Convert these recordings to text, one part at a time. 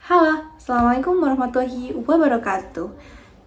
Halo, Assalamualaikum warahmatullahi wabarakatuh.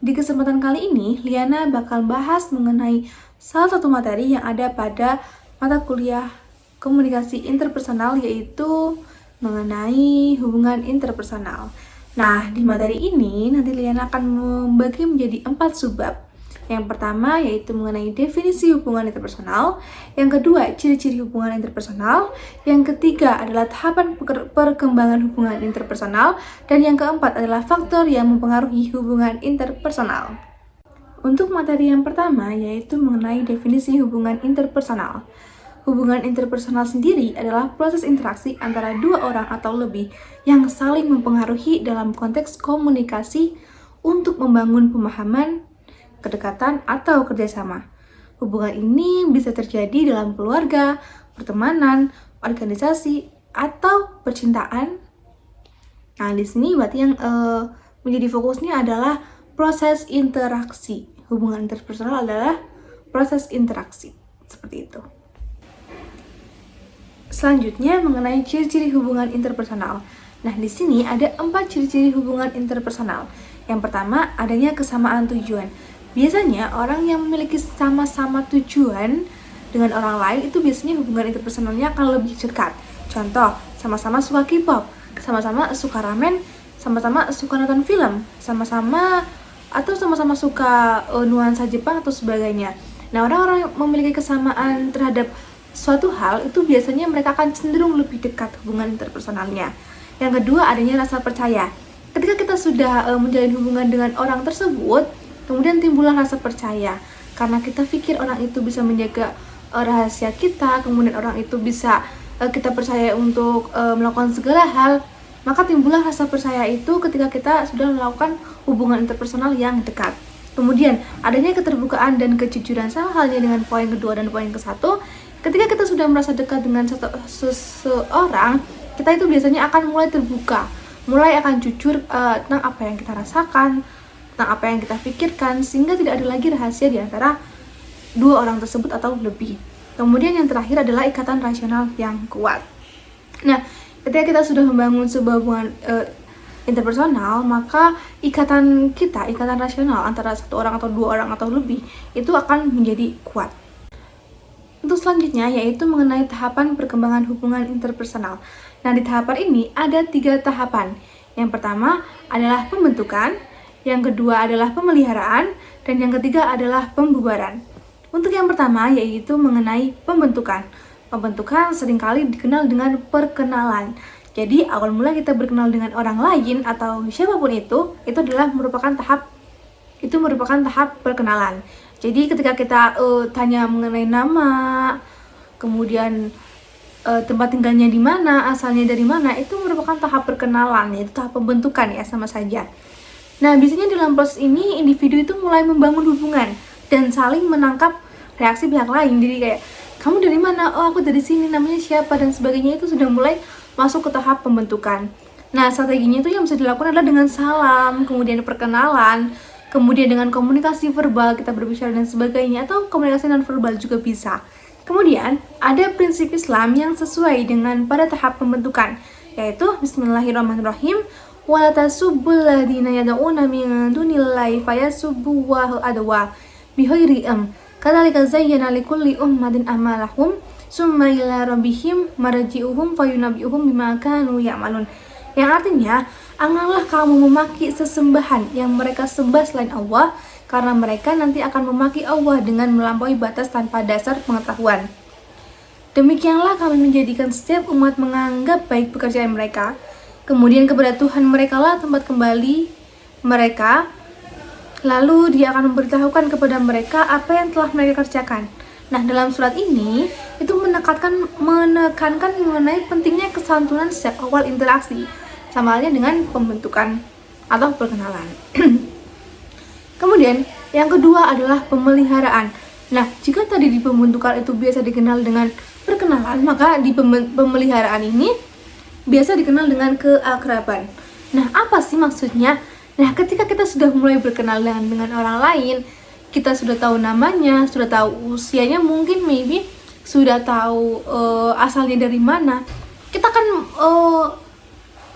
Di kesempatan kali ini, Liana bakal bahas mengenai salah satu materi yang ada pada mata kuliah komunikasi interpersonal, yaitu mengenai hubungan interpersonal. Nah, di materi ini nanti Liana akan membagi menjadi 4 subbab. Yang pertama yaitu mengenai definisi hubungan interpersonal, yang kedua ciri-ciri hubungan interpersonal, yang ketiga adalah tahapan perkembangan hubungan interpersonal, dan yang keempat adalah faktor yang mempengaruhi hubungan interpersonal. Untuk materi yang pertama yaitu mengenai definisi hubungan interpersonal. Hubungan interpersonal sendiri adalah proses interaksi antara dua orang atau lebih yang saling mempengaruhi dalam konteks komunikasi untuk membangun pemahaman, kedekatan, atau kerjasama. Hubungan ini bisa terjadi dalam keluarga, pertemanan, organisasi, atau percintaan. Nah, di sini berarti yang menjadi fokusnya adalah proses interaksi. Hubungan interpersonal adalah proses interaksi. Seperti itu. Selanjutnya mengenai ciri-ciri hubungan interpersonal. Nah, di sini ada 4 ciri-ciri hubungan interpersonal. Yang pertama, adanya kesamaan tujuan. Biasanya orang yang memiliki sama-sama tujuan dengan orang lain itu biasanya hubungan interpersonalnya akan lebih dekat. Contoh, sama-sama suka K-pop, sama-sama suka ramen, sama-sama suka nonton film, sama-sama suka nuansa Jepang atau sebagainya. Nah, orang-orang yang memiliki kesamaan terhadap suatu hal itu biasanya mereka akan cenderung lebih dekat hubungan interpersonalnya. Yang kedua, adanya rasa percaya. Ketika kita sudah menjalin hubungan dengan orang tersebut, kemudian timbullah rasa percaya, karena kita pikir orang itu bisa menjaga rahasia kita, kemudian orang itu bisa kita percaya untuk melakukan segala hal, maka timbullah rasa percaya itu ketika kita sudah melakukan hubungan interpersonal yang dekat. Kemudian adanya keterbukaan dan kejujuran, sama halnya dengan poin kedua dan poin ke-1. Ketika kita sudah merasa dekat dengan seseorang, kita itu biasanya akan mulai terbuka, mulai akan jujur tentang apa yang kita rasakan, tentang apa yang kita pikirkan, sehingga tidak ada lagi rahasia di antara dua orang tersebut atau lebih. Kemudian yang terakhir adalah ikatan rasional yang kuat. Nah, ketika kita sudah membangun sebuah hubungan interpersonal, maka ikatan rasional antara satu orang atau dua orang atau lebih itu akan menjadi kuat. Untuk selanjutnya yaitu mengenai tahapan perkembangan hubungan interpersonal. Nah, di tahapan ini ada 3 tahapan. Yang pertama adalah pembentukan, yang kedua adalah pemeliharaan, dan yang ketiga adalah pembubaran. Untuk yang pertama yaitu mengenai pembentukan. Pembentukan seringkali dikenal dengan perkenalan. Jadi awal mula kita berkenal dengan orang lain atau siapapun itu merupakan tahap perkenalan. Jadi ketika kita tanya mengenai nama, kemudian tempat tinggalnya di mana, asalnya dari mana, itu merupakan tahap perkenalan, yaitu tahap pembentukan ya, sama saja. Nah, biasanya dalam proses ini individu itu mulai membangun hubungan dan saling menangkap reaksi pihak lain. Jadi kayak, kamu dari mana? Oh, aku dari sini, namanya siapa, dan sebagainya. Itu sudah mulai masuk ke tahap pembentukan. Nah, strateginya itu yang bisa dilakukan adalah dengan salam, kemudian perkenalan, kemudian dengan komunikasi verbal, kita berbicara dan sebagainya, atau komunikasi non-verbal juga bisa. Kemudian, ada prinsip Islam yang sesuai dengan pada tahap pembentukan, yaitu Bismillahirrahmanirrahim, wala tasubbul ladzina yad'una min dunillahi fayasubbullaha adwa bighairi ilm kadzalika zayyana likulli ummatin amalahum summa ila rabbihim marji'uhum fayunabbi'uhum bima kanu ya'malun. Yang artinya, janganlah kamu memaki sesembahan yang mereka sembah selain Allah, karena mereka nanti akan memaki Allah dengan melampaui batas tanpa dasar pengetahuan. Demikianlah kami menjadikan setiap umat menganggap baik pekerjaan mereka, kemudian kepada Tuhan mereka lah tempat kembali mereka, lalu Dia akan memberitahukan kepada mereka apa yang telah mereka kerjakan. Nah, dalam surat ini itu menekankan mengenai pentingnya kesantunan sejak awal interaksi, sama halnya dengan pembentukan atau perkenalan. Kemudian yang kedua adalah pemeliharaan. Nah, jika tadi di pembentukan itu biasa dikenal dengan perkenalan, maka di pemeliharaan ini biasa dikenal dengan keakraban. Nah, apa sih maksudnya? Nah, ketika kita sudah mulai berkenal dengan orang lain, kita sudah tahu namanya, sudah tahu usianya, mungkin maybe sudah tahu asalnya dari mana, kita akan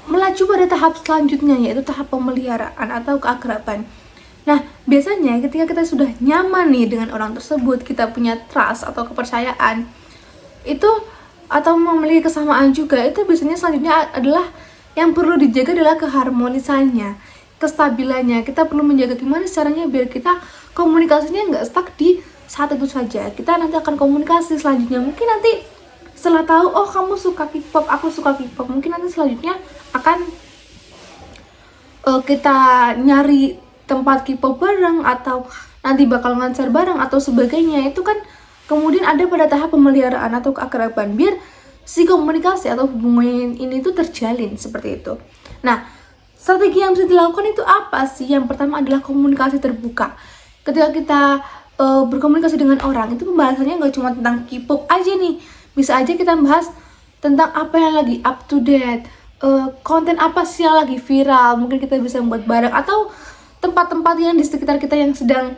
melaju pada tahap selanjutnya, yaitu tahap pemeliharaan atau keakraban. Nah, biasanya ketika kita sudah nyaman nih dengan orang tersebut, kita punya trust atau kepercayaan, itu atau memiliki kesamaan juga, itu biasanya selanjutnya adalah yang perlu dijaga adalah keharmonisannya, kestabilannya. Kita perlu menjaga gimana caranya biar kita komunikasinya nggak stuck di saat itu saja. Kita nanti akan komunikasi selanjutnya. Mungkin nanti setelah tahu, oh kamu suka K-pop, aku suka K-pop, mungkin nanti selanjutnya akan kita nyari tempat K-pop bareng, atau nanti bakal ngonser bareng atau sebagainya. Itu kan kemudian ada pada tahap pemeliharaan atau keakraban, biar si komunikasi atau hubungan ini tuh terjalin seperti itu. Nah, strategi yang bisa dilakukan itu apa sih? Yang pertama adalah komunikasi terbuka. Ketika kita berkomunikasi dengan orang, itu pembahasannya nggak cuma tentang K-pop aja nih. Bisa aja kita bahas tentang apa yang lagi up to date, konten apa sih yang lagi viral, mungkin kita bisa membuat bareng, atau tempat-tempat yang di sekitar kita yang sedang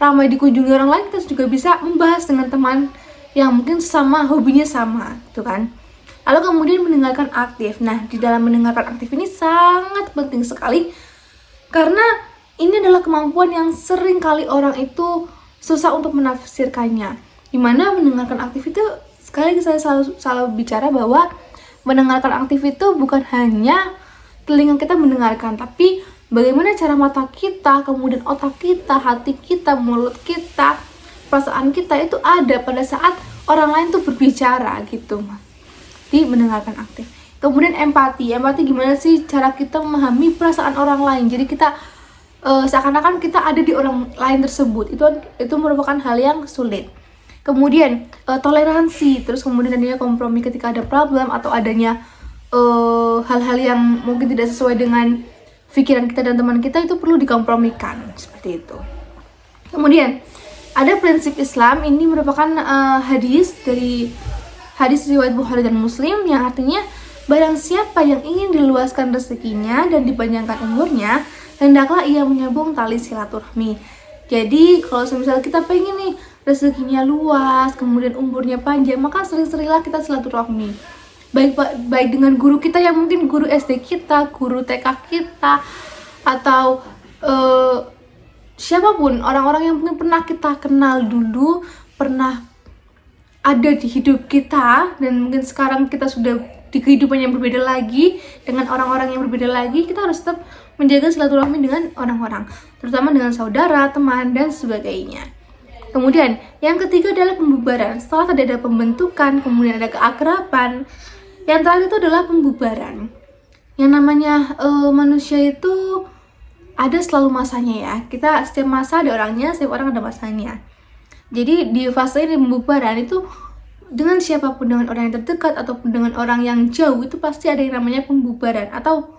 ramai dikunjungi orang lain, kita juga bisa membahas dengan teman yang mungkin sama, hobinya sama, gitu kan. Lalu kemudian mendengarkan aktif. Nah, di dalam mendengarkan aktif ini sangat penting sekali, karena ini adalah kemampuan yang sering kali orang itu susah untuk menafsirkannya. Dimana mendengarkan aktif itu, sekali lagi saya selalu bicara bahwa mendengarkan aktif itu bukan hanya telinga kita mendengarkan, tapi bagaimana cara mata kita, kemudian otak kita, hati kita, mulut kita, perasaan kita itu ada pada saat orang lain tuh berbicara gitu, di mendengarkan aktif. Kemudian empati gimana sih cara kita memahami perasaan orang lain, jadi kita seakan-akan kita ada di orang lain tersebut. Itu merupakan hal yang sulit. Kemudian toleransi, terus kemudian adanya kompromi ketika ada problem atau adanya hal-hal yang mungkin tidak sesuai dengan pikiran kita dan teman kita, itu perlu dikompromikan seperti itu. Kemudian ada prinsip Islam, ini merupakan hadis riwayat Bukhari dan Muslim, yang artinya barang siapa yang ingin diluaskan rezekinya dan dipanjangkan umurnya, hendaklah ia menyambung tali silaturahmi. Jadi kalau misalnya kita pengen nih rezekinya luas, kemudian umurnya panjang, maka sering-seringlah kita silaturahmi. Baik dengan guru kita yang mungkin guru SD kita, guru TK kita, atau siapapun, orang-orang yang mungkin pernah kita kenal dulu, pernah ada di hidup kita, dan mungkin sekarang kita sudah di kehidupan yang berbeda lagi, dengan orang-orang yang berbeda lagi. Kita harus tetap menjaga silaturahmi dengan orang-orang, terutama dengan saudara, teman, dan sebagainya. Kemudian yang ketiga adalah pembubaran. Setelah tadi ada pembentukan, kemudian ada keakraban, yang terakhir itu adalah pembubaran. Yang namanya manusia itu ada selalu masanya ya. Kita setiap masa ada orangnya, setiap orang ada masanya. Jadi di fase ini pembubaran itu dengan siapapun, dengan orang yang terdekat ataupun dengan orang yang jauh, itu pasti ada yang namanya pembubaran atau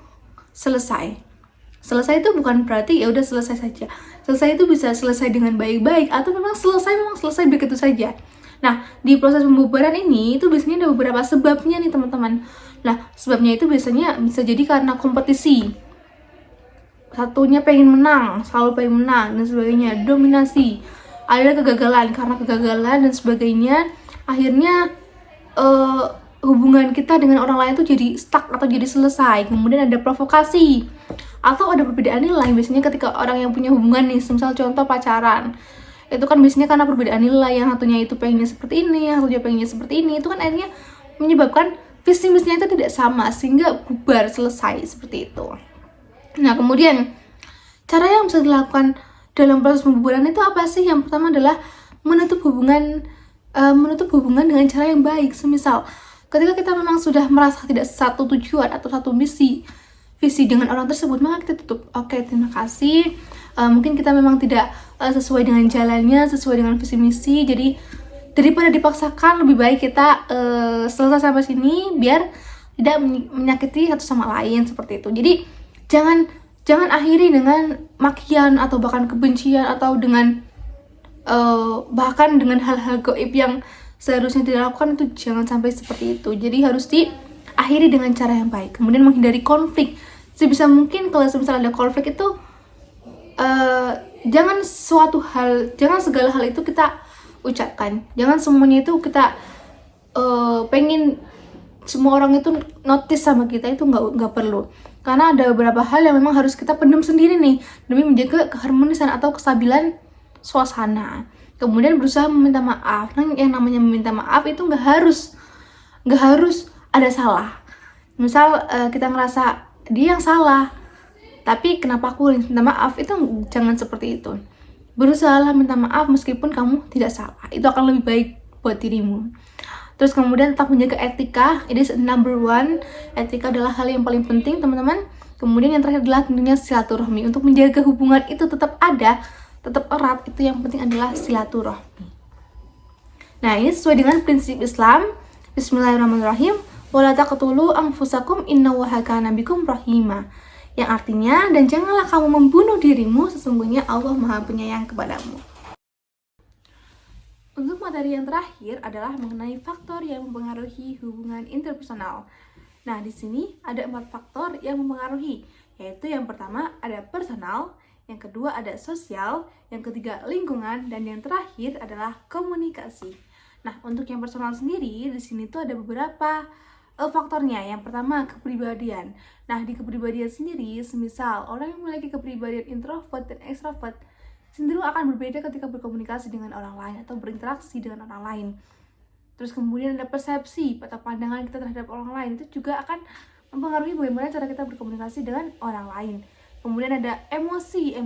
selesai. Selesai itu bukan berarti ya udah selesai saja. Selesai itu bisa selesai dengan baik-baik, atau memang selesai begitu saja. Nah, di proses pembubaran ini itu biasanya ada beberapa sebabnya nih teman-teman. Nah, sebabnya itu biasanya bisa jadi karena kompetisi. Satunya pengen menang, selalu pengen menang dan sebagainya. Dominasi. Ada kegagalan, karena kegagalan dan sebagainya, akhirnya hubungan kita dengan orang lain tuh jadi stuck atau jadi selesai. Kemudian ada provokasi atau ada perbedaan nilai. Biasanya ketika orang yang punya hubungan nih, misal contoh pacaran, itu kan biasanya karena perbedaan nilai, yang satunya itu pengennya seperti ini, yang satunya pengennya seperti ini, itu kan akhirnya menyebabkan visi misinya itu tidak sama, sehingga bubar, selesai seperti itu. Nah, kemudian cara yang bisa dilakukan dalam proses pembubaran itu apa sih? Yang pertama adalah menutup hubungan dengan cara yang baik. Semisal ketika kita memang sudah merasa tidak satu tujuan atau satu visi dengan orang tersebut, maka kita tutup. Oke, terima kasih. Mungkin kita memang tidak sesuai dengan jalannya, sesuai dengan visi misi. Jadi daripada dipaksakan, lebih baik kita selesai sampai sini biar tidak menyakiti satu sama lain seperti itu. Jadi jangan akhiri dengan makian atau bahkan kebencian, atau dengan bahkan dengan hal-hal gaib yang seharusnya dilakukan, itu jangan sampai seperti itu. Jadi harus diakhiri dengan cara yang baik. Kemudian menghindari konflik sebisa mungkin. Kalau misalnya ada konflik itu jangan segala hal itu kita ucapkan. Jangan semuanya itu kita pengen semua orang itu notice sama kita, itu nggak perlu. Karena ada beberapa hal yang memang harus kita pendam sendiri nih demi menjaga keharmonisan atau kestabilan suasana. Kemudian berusaha meminta maaf. Nah, yang namanya meminta maaf itu nggak harus ada salah. Misal kita ngerasa dia yang salah, tapi kenapa aku minta maaf, itu jangan seperti itu. Berusahalah minta maaf meskipun kamu tidak salah, itu akan lebih baik buat dirimu. Terus kemudian tetap menjaga etika, it is number one. Etika adalah hal yang paling penting, teman-teman. Kemudian yang terakhir adalah tentunya silaturahmi. Untuk menjaga hubungan itu tetap ada, tetap erat, itu yang penting adalah silaturahmi. Nah, ini sesuai dengan prinsip Islam. Bismillahirrahmanirrahim. Wala taqtulu anfusakum innallaha kana bikum rahima. Yang artinya, dan janganlah kamu membunuh dirimu, sesungguhnya Allah Maha Penyayang kepadamu. Untuk materi yang terakhir adalah mengenai faktor yang mempengaruhi hubungan interpersonal. Nah, di sini ada 4 faktor yang mempengaruhi, yaitu yang pertama ada personal, yang kedua ada sosial, yang ketiga lingkungan, dan yang terakhir adalah komunikasi. Nah, untuk yang personal sendiri, di sini tuh ada beberapa faktornya. Yang pertama, kepribadian. Nah, di kepribadian sendiri, semisal orang yang memiliki kepribadian introvert dan extrovert cenderung akan berbeda ketika berkomunikasi dengan orang lain atau berinteraksi dengan orang lain. Terus kemudian ada persepsi atau pandangan kita terhadap orang lain, itu juga akan mempengaruhi bagaimana cara kita berkomunikasi dengan orang lain. Kemudian ada emosi yang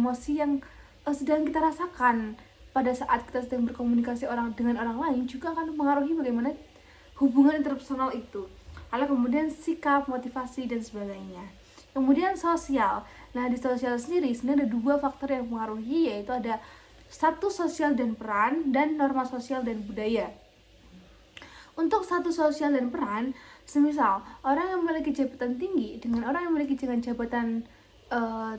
sedang kita rasakan pada saat kita sedang berkomunikasi dengan orang lain, juga akan mempengaruhi bagaimana hubungan interpersonal itu. Lalu kemudian sikap, motivasi, dan sebagainya. Kemudian sosial. Nah, di sosial sendiri sebenarnya ada 2 faktor yang mempengaruhi, yaitu ada status sosial dan peran, dan norma sosial dan budaya. Untuk status sosial dan peran, semisal orang yang memiliki jabatan tinggi dengan orang yang memiliki jabatan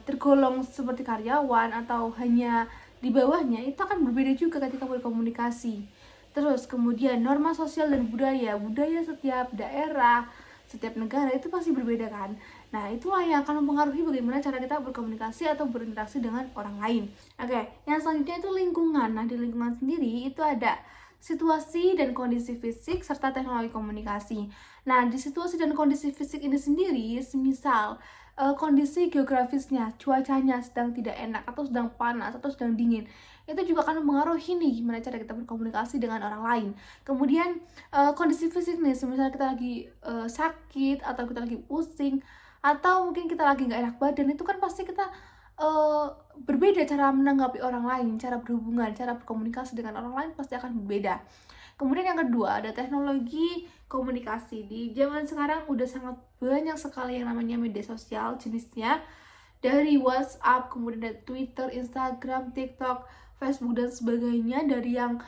tergolong seperti karyawan atau hanya di bawahnya, itu akan berbeda juga ketika berkomunikasi. Terus kemudian norma sosial dan budaya setiap daerah, setiap negara itu pasti berbeda kan. Nah, itulah yang akan mempengaruhi bagaimana cara kita berkomunikasi atau berinteraksi dengan orang lain. Oke, yang selanjutnya itu lingkungan. Nah, di lingkungan sendiri itu ada situasi dan kondisi fisik serta teknologi komunikasi. Nah, di situasi dan kondisi fisik ini sendiri, semisal kondisi geografisnya, cuacanya sedang tidak enak atau sedang panas atau sedang dingin, itu juga akan mempengaruhi nih gimana cara kita berkomunikasi dengan orang lain. Kemudian kondisi fisik nih, semisal kita lagi sakit atau kita lagi pusing atau mungkin kita lagi nggak enak badan, itu kan pasti kita berbeda cara menanggapi orang lain, cara berhubungan, cara berkomunikasi dengan orang lain pasti akan berbeda. Kemudian yang kedua ada teknologi komunikasi. Di zaman sekarang udah sangat banyak sekali yang namanya media sosial jenisnya, dari WhatsApp, kemudian ada Twitter, Instagram, TikTok, Facebook, dan sebagainya. Dari yang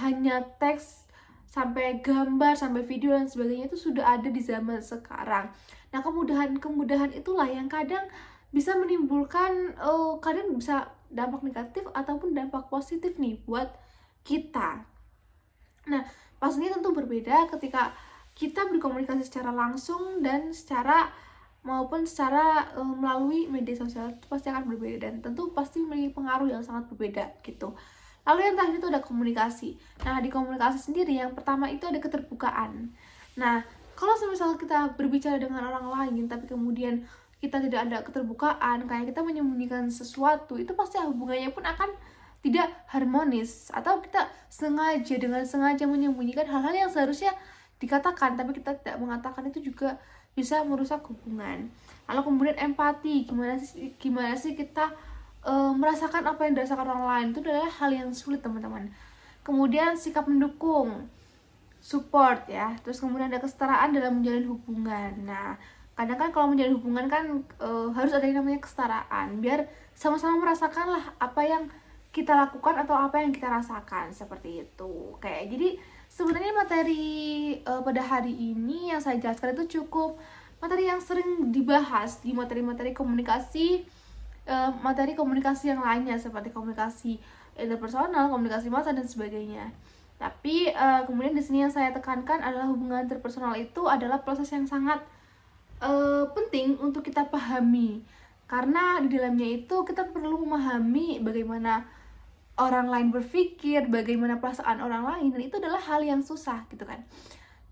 hanya teks sampai gambar, sampai video dan sebagainya, itu sudah ada di zaman sekarang. Nah, kemudahan itulah yang kadang bisa menimbulkan kadang bisa dampak negatif ataupun dampak positif nih buat kita. Nah, pastinya tentu berbeda ketika kita berkomunikasi secara langsung dan secara melalui media sosial, itu pasti akan berbeda dan tentu pasti memiliki pengaruh yang sangat berbeda gitu. Lalu yang terakhir itu ada komunikasi. Nah, di komunikasi sendiri yang pertama itu ada keterbukaan. Nah, kalau misalnya kita berbicara dengan orang lain tapi kemudian kita tidak ada keterbukaan, kayak kita menyembunyikan sesuatu, itu pasti hubungannya pun akan tidak harmonis. Atau kita dengan sengaja menyembunyikan hal-hal yang seharusnya dikatakan tapi kita tidak mengatakan, itu juga bisa merusak hubungan. Lalu kemudian empati, gimana sih kita merasakan apa yang dirasakan orang lain, itu adalah hal yang sulit, teman-teman. Kemudian sikap mendukung, support ya. Terus kemudian ada kesetaraan dalam menjalin hubungan. Nah, kadang kan kalau menjalin hubungan kan harus ada yang namanya kesetaraan, biar sama-sama merasakan lah apa yang kita lakukan atau apa yang kita rasakan, seperti itu. Jadi sebenarnya materi pada hari ini yang saya jelaskan itu cukup materi yang sering dibahas di materi-materi komunikasi, materi komunikasi yang lainnya seperti komunikasi interpersonal, komunikasi massa, dan sebagainya. Tapi kemudian di sini yang saya tekankan adalah hubungan interpersonal itu adalah proses yang sangat penting untuk kita pahami, karena di dalamnya itu kita perlu memahami bagaimana orang lain berpikir, bagaimana perasaan orang lain, dan itu adalah hal yang susah gitu kan.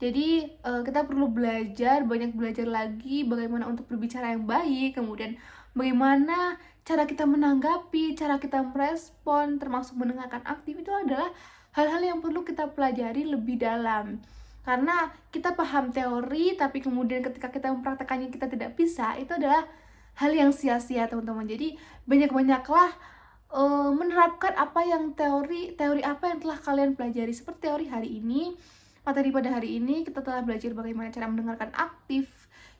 Jadi kita perlu belajar, banyak belajar lagi bagaimana untuk berbicara yang baik, kemudian bagaimana cara kita menanggapi, cara kita merespon, termasuk mendengarkan aktif, itu adalah hal-hal yang perlu kita pelajari lebih dalam. Karena kita paham teori, tapi kemudian ketika kita mempraktekannya kita tidak bisa, itu adalah hal yang sia-sia, teman-teman. Jadi banyak-banyaklah menerapkan apa yang teori apa yang telah kalian pelajari. Seperti teori hari ini, materi pada hari ini kita telah belajar bagaimana cara mendengarkan aktif,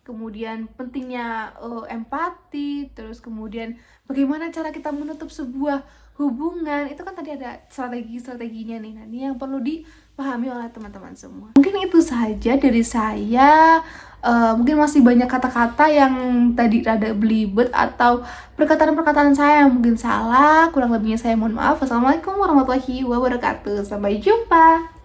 kemudian pentingnya empati, terus kemudian bagaimana cara kita menutup sebuah hubungan. Itu kan tadi ada strategi-strateginya nih. Nah, ini yang perlu dipahami oleh teman-teman semua. Mungkin itu saja dari saya. Mungkin masih banyak kata-kata yang tadi rada belibet atau perkataan-perkataan saya yang mungkin salah. Kurang lebihnya saya mohon maaf. Wassalamualaikum warahmatullahi wabarakatuh. Sampai jumpa.